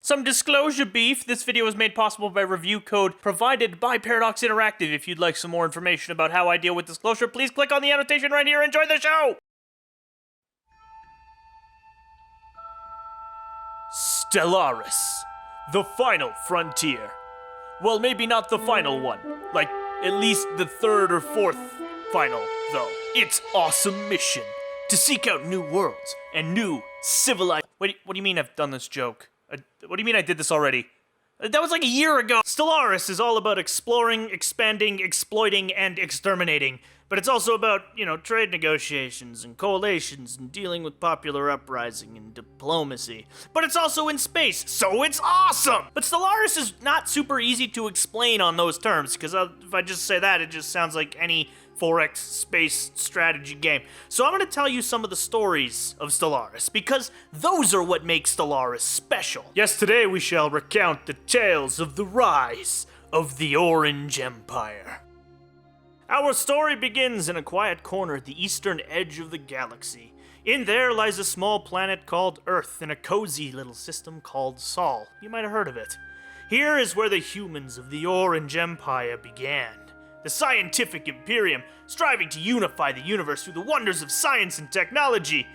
Some disclosure beef. This video was made possible by review code provided by Paradox Interactive. If you'd like some more information about how I deal with disclosure, please click on the annotation right here and enjoy the show! Stellaris. The final frontier. Well, maybe not the final one. Like, at least the third or fourth final, though. Its awesome mission. To seek out new worlds and new civilized... Wait, what do you mean I've done this joke? What do you mean I did this already? That was like a year ago! Stellaris is all about exploring, expanding, exploiting, and exterminating. But it's also about, trade negotiations and coalitions and dealing with popular uprising and diplomacy. But it's also in space, so it's awesome! But Stellaris is not super easy to explain on those terms, because if I just say that, it just sounds like any 4X space strategy game. So I'm going to tell you some of the stories of Stellaris, because those are what make Stellaris special. Yes, today we shall recount the tales of the rise of the Orange Empire. Our story begins in a quiet corner at the eastern edge of the galaxy. In there lies a small planet called Earth and a cozy little system called Sol. You might have heard of it. Here is where the humans of the Orange Empire began. The scientific imperium, striving to unify the universe through the wonders of science and technology.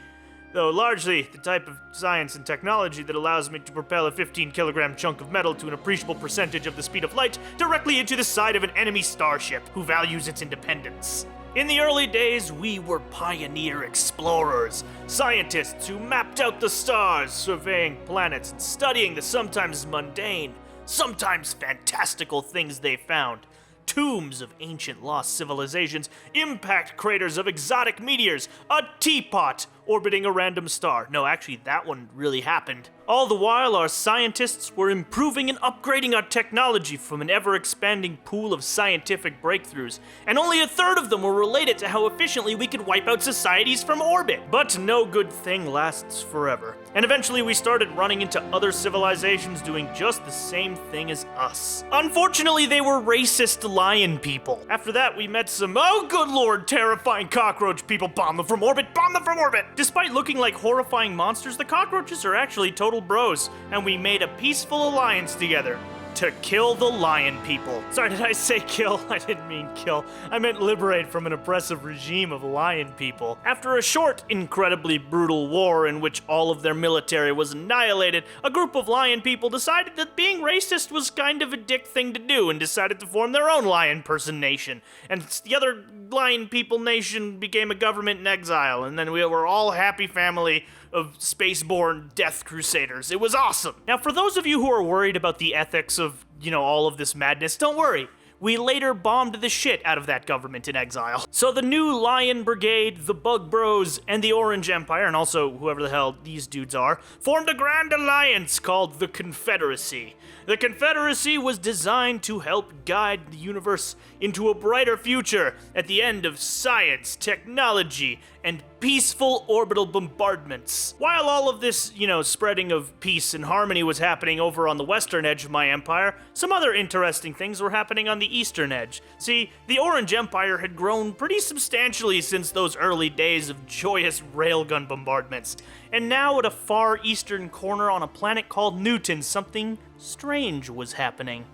Though largely the type of science and technology that allows me to propel a 15-kilogram chunk of metal to an appreciable percentage of the speed of light directly into the side of an enemy starship who values its independence. In the early days, we were pioneer explorers, scientists who mapped out the stars, surveying planets and studying the sometimes mundane, sometimes fantastical things they found. Tombs of ancient lost civilizations, impact craters of exotic meteors, a teapot orbiting a random star. No, actually, that one really happened. All the while, our scientists were improving and upgrading our technology from an ever-expanding pool of scientific breakthroughs, and only a third of them were related to how efficiently we could wipe out societies from orbit. But no good thing lasts forever, and eventually we started running into other civilizations doing just the same thing as us. Unfortunately, they were racist lion people. After that, we met some, oh good lord, terrifying cockroach people. Bomb them from orbit, bomb them from orbit! Despite looking like horrifying monsters, the cockroaches are actually total bros, and we made a peaceful alliance together to kill the lion people. Sorry, did I say kill? I didn't mean kill. I meant liberate from an oppressive regime of lion people. After a short, incredibly brutal war in which all of their military was annihilated, a group of lion people decided that being racist was kind of a dick thing to do and decided to form their own lion person nation. And the other lion people nation became a government in exile, and then we were all a happy family of spaceborne death crusaders. It was awesome. Now, for those of you who are worried about the ethics of, all of this madness, don't worry. We later bombed the shit out of that government in exile. So the new Lion Brigade, the Bug Bros, and the Orange Empire, and also whoever the hell these dudes are, formed a grand alliance called the Confederacy. The Confederacy was designed to help guide the universe into a brighter future at the end of science, technology, and peaceful orbital bombardments. While all of this, spreading of peace and harmony was happening over on the western edge of my empire, some other interesting things were happening on the eastern edge. See, the Orange Empire had grown pretty substantially since those early days of joyous railgun bombardments. And now at a far eastern corner on a planet called Newton, something strange was happening.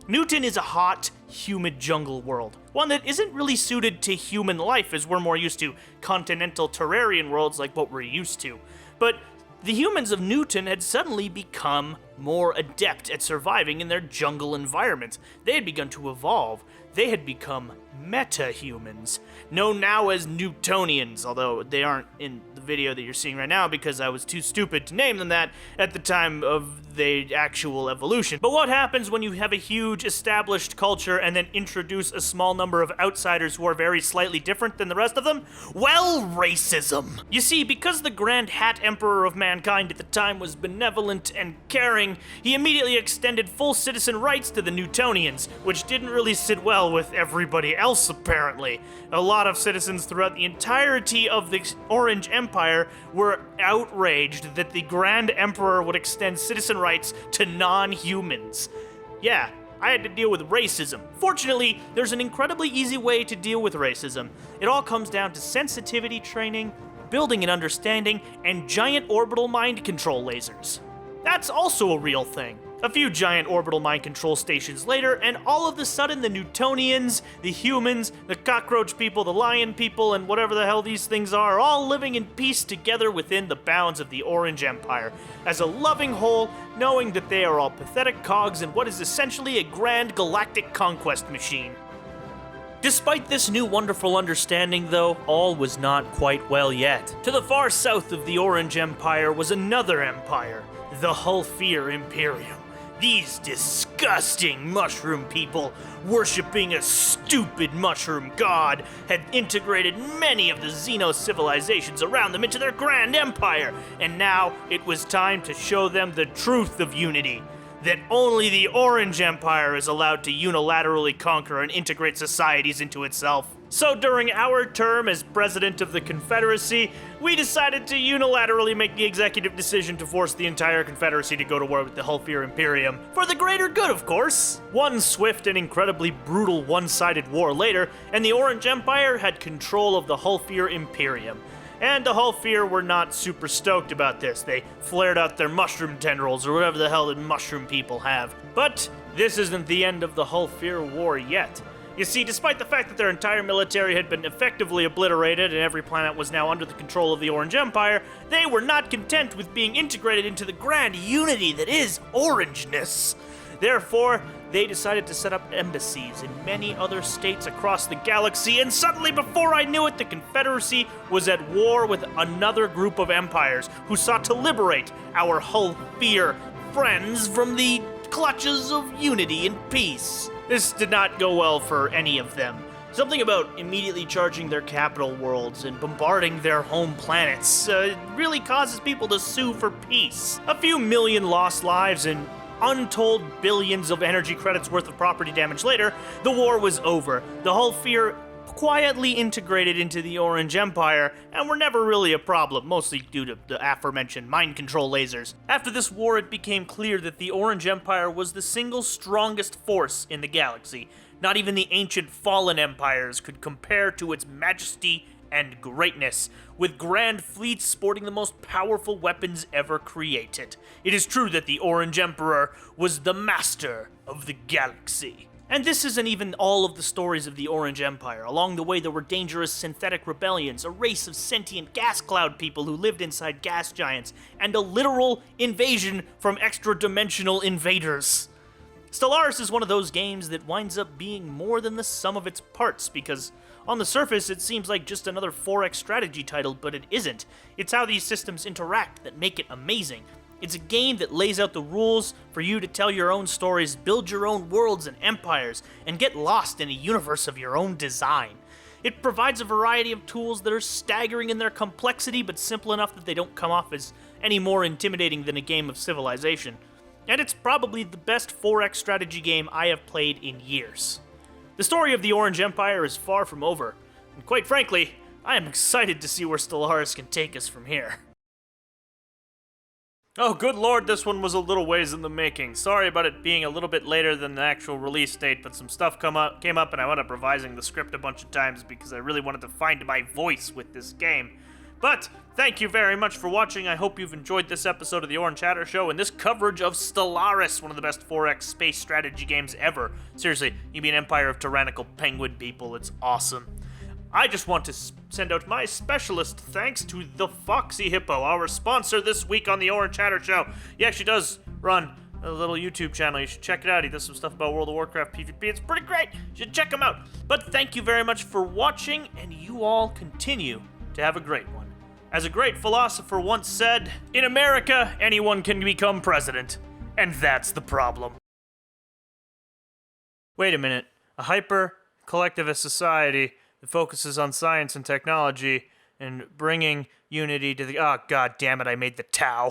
Newton is a hot, humid jungle world, one that isn't really suited to human life as we're more used to continental terrarian worlds like what we're used to. But the humans of Newton had suddenly become more adept at surviving in their jungle environments. They had begun to evolve. They had become meta-humans, known now as Newtonians, although they aren't in the video that you're seeing right now because I was too stupid to name them that at the time of the actual evolution. But what happens when you have a huge established culture and then introduce a small number of outsiders who are very slightly different than the rest of them? Well, racism. You see, because the Grand Hat Emperor of mankind at the time was benevolent and caring, he immediately extended full citizen rights to the Newtonians, which didn't really sit well with everybody else, apparently. A lot of citizens throughout the entirety of the Orange Empire were outraged that the Grand Emperor would extend citizen rights to non-humans. Yeah, I had to deal with racism. Fortunately, there's an incredibly easy way to deal with racism. It all comes down to sensitivity training, building an understanding, and giant orbital mind control lasers. That's also a real thing. A few giant orbital mind control stations later, and all of a sudden the Newtonians, the humans, the cockroach people, the lion people, and whatever the hell these things are all living in peace together within the bounds of the Orange Empire, as a loving whole, knowing that they are all pathetic cogs in what is essentially a grand galactic conquest machine. Despite this new wonderful understanding, though, all was not quite well yet. To the far south of the Orange Empire was another empire, the Hulfir Imperium. These disgusting mushroom people, worshipping a stupid mushroom god, had integrated many of the Xeno civilizations around them into their grand empire, and now it was time to show them the truth of unity. That only the Orange Empire is allowed to unilaterally conquer and integrate societies into itself. So during our term as president of the Confederacy, we decided to unilaterally make the executive decision to force the entire Confederacy to go to war with the Hulfir Imperium. For the greater good, of course. One swift and incredibly brutal one-sided war later, and the Orange Empire had control of the Hulfir Imperium. And the Hulfir were not super stoked about this. They flared out their mushroom tendrils or whatever the hell that mushroom people have. But this isn't the end of the Hulfir war yet. You see, despite the fact that their entire military had been effectively obliterated and every planet was now under the control of the Orange Empire, they were not content with being integrated into the grand unity that is Orangeness. Therefore, they decided to set up embassies in many other states across the galaxy, and suddenly, before I knew it, the Confederacy was at war with another group of empires who sought to liberate our Hulfir friends from the clutches of unity and peace. This did not go well for any of them. Something about immediately charging their capital worlds and bombarding their home planets really causes people to sue for peace. A few million lost lives and untold billions of energy credits worth of property damage later, the war was over. The Hulfir quietly integrated into the Orange Empire and were never really a problem, mostly due to the aforementioned mind control lasers. After this war, it became clear that the Orange Empire was the single strongest force in the galaxy. Not even the ancient fallen empires could compare to its majesty and greatness, with grand fleets sporting the most powerful weapons ever created. It is true that the Orange Emperor was the master of the galaxy. And this isn't even all of the stories of the Orange Empire. Along the way, there were dangerous synthetic rebellions, a race of sentient gas cloud people who lived inside gas giants, and a literal invasion from extra-dimensional invaders. Stellaris is one of those games that winds up being more than the sum of its parts, because on the surface, it seems like just another 4X strategy title, but it isn't. It's how these systems interact that make it amazing. It's a game that lays out the rules for you to tell your own stories, build your own worlds and empires, and get lost in a universe of your own design. It provides a variety of tools that are staggering in their complexity, but simple enough that they don't come off as any more intimidating than a game of Civilization. And it's probably the best 4X strategy game I have played in years. The story of the Orange Empire is far from over, and quite frankly, I am excited to see where Stellaris can take us from here. Oh, good lord, this one was a little ways in the making. Sorry about it being a little bit later than the actual release date, but some stuff came up and I wound up revising the script a bunch of times because I really wanted to find my voice with this game. But thank you very much for watching. I hope you've enjoyed this episode of the Orange Chatter Show and this coverage of Stellaris, one of the best 4X space strategy games ever. Seriously, you mean Empire of Tyrannical Penguin people, it's awesome. I just want to send out my specialist thanks to the Foxy Hippo, our sponsor this week on the Orange Chatter Show. He actually does run a little YouTube channel. You should check it out. He does some stuff about World of Warcraft PvP. It's pretty great. You should check him out. But thank you very much for watching, and you all continue to have a great one. As a great philosopher once said, in America, anyone can become president, and that's the problem. Wait a minute. A hyper-collectivist society that focuses on science and technology and bringing unity to the... Oh, god damn it, I made the Tau.